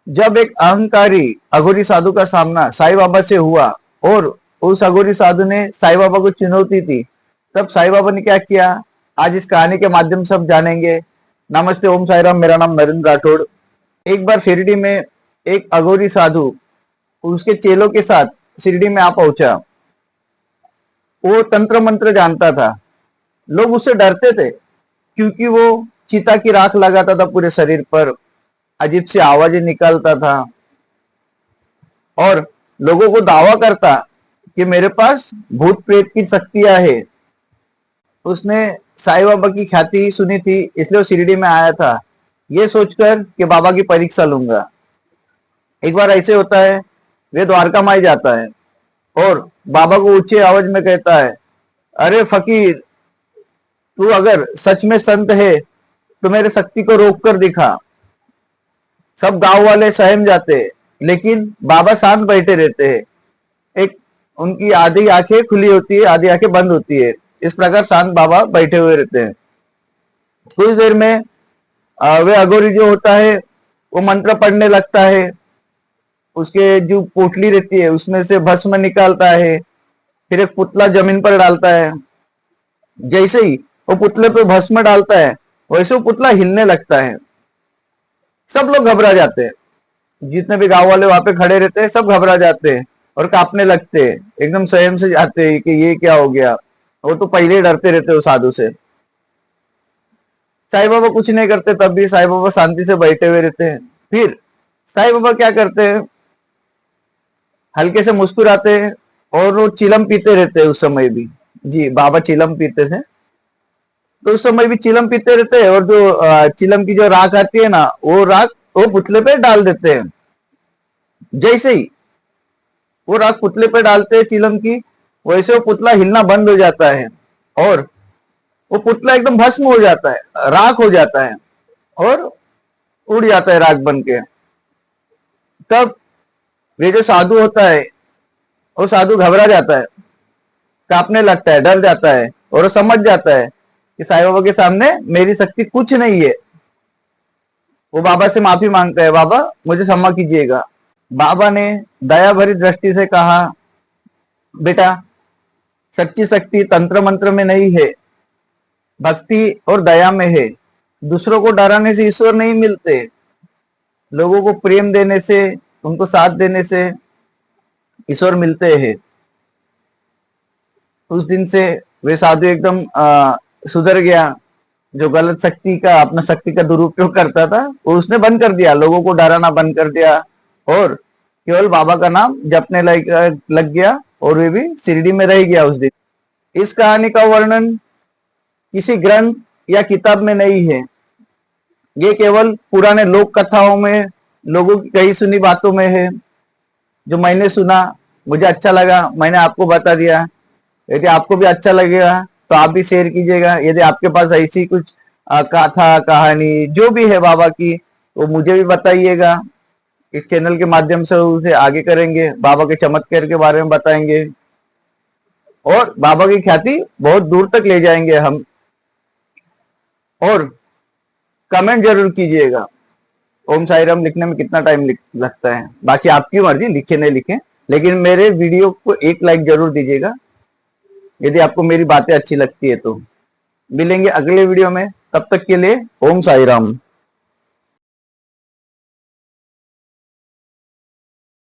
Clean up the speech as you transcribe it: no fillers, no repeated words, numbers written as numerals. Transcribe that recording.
जब एक अहंकारी अघोरी साधु का सामना साईं बाबा से हुआ और उस अघोरी साधु ने साईं बाबा को चुनौती दी, तब साईं बाबा ने क्या किया, आज इस कहानी के माध्यम से हम जानेंगे। नमस्ते, ओम साई राम। मेरा नाम नरेंद्र राठौड़। एक बार शिरडी में एक अघोरी साधु उसके चेलों के साथ शिरडी में आ पहुंचा। वो तंत्र मंत्र जानता था। लोग उससे डरते थे क्योंकि वो चिता की राख लगाता था पूरे शरीर पर, अजीब सी आवाजें निकालता था और लोगों को दावा करता कि मेरे पास भूत प्रेत की शक्तियां है। उसने साईं बाबा की ख्याति सुनी थी, इसलिए वो शिरडी में आया था ये सोचकर कि बाबा की परीक्षा लूंगा। एक बार ऐसे होता है, वे द्वारका माई जाता है और बाबा को ऊंचे आवाज में कहता है, अरे फकीर, तू अगर सच में संत है तो मेरे शक्ति को रोक कर दिखा। सब गांव वाले सहम जाते हैं, लेकिन बाबा शांत बैठे रहते हैं। एक उनकी आधी आंखें खुली होती है, आधी आंखें बंद होती है। इस प्रकार शांत बाबा बैठे हुए रहते हैं। कुछ देर में वे अघोरी जो होता है वो मंत्र पढ़ने लगता है। उसके जो पोटली रहती है उसमें से भस्म निकालता है, फिर एक पुतला जमीन पर डालता है। जैसे ही वो पुतले पे भस्म डालता है वैसे वो पुतला हिलने लगता है। सब लोग घबरा जाते हैं, जितने भी गांव वाले वहां पे खड़े रहते हैं सब घबरा जाते हैं और कांपने लगते हैं, एकदम सहम से जाते हैं कि ये क्या हो गया। वो तो पहले ही डरते रहते हो साधु से। साईं बाबा कुछ नहीं करते, तब भी साईं बाबा शांति से बैठे हुए रहते हैं। फिर साईं बाबा क्या करते हैं, हल्के से मुस्कुराते हैं और वो चिलम पीते रहते हैं। उस समय भी जी बाबा चिलम पीते थे, तो उस समय भी चिलम पीते रहते हैं और जो चिलम की जो राख आती है ना, वो राख वो पुतले पे डाल देते हैं। जैसे ही वो राख पुतले पे डालते हैं चिलम की, वैसे वो पुतला हिलना बंद हो जाता है और वो पुतला एकदम भस्म हो जाता है, राख हो जाता है और उड़ जाता है राख बन के। तब वे जो साधु होता है वो साधु घबरा जाता है, कांपने लगता है, डर जाता है और वो समझ जाता है कि साईं बाबा के सामने मेरी शक्ति कुछ नहीं है। वो बाबा से माफी मांगता है, बाबा मुझे क्षमा कीजिएगा। बाबा ने दया भरी दृष्टि से कहा, बेटा, सच्ची शक्ति तंत्र मंत्र में नहीं है, भक्ति और दया में है। दूसरों को डराने से ईश्वर नहीं मिलते, लोगों को प्रेम देने से, उनको साथ देने से ईश्वर मिलते हैं। उस दिन से वे साधु एकदम सुधर गया। जो गलत शक्ति का, अपना शक्ति का दुरुपयोग करता था, वो उसने बंद कर दिया, लोगों को डराना बंद कर दिया और केवल बाबा का नाम जपने लग गया और वे भी शिरडी में रह गया उस दिन। इस कहानी का वर्णन किसी ग्रंथ या किताब में नहीं है, ये केवल पुराने लोक कथाओं में, लोगों की कही सुनी बातों में है। जो मैंने सुना, मुझे अच्छा लगा, मैंने आपको बता दिया। यदि आपको भी अच्छा लगेगा तो आप भी शेयर कीजिएगा। यदि आपके पास ऐसी कुछ कथा, कहानी जो भी है बाबा की, तो मुझे भी बताइएगा। इस चैनल के माध्यम से उसे आगे करेंगे, बाबा के चमत्कार के बारे में बताएंगे और बाबा की ख्याति बहुत दूर तक ले जाएंगे हम। और कमेंट जरूर कीजिएगा। ओम साई राम लिखने में कितना टाइम लगता है, बाकी आपकी मर्जी, लिखे नहीं लिखे, लेकिन मेरे वीडियो को एक लाइक जरूर दीजिएगा यदि आपको मेरी बातें अच्छी लगती है तो। मिलेंगे अगले वीडियो में, तब तक के लिए ओम साई राम।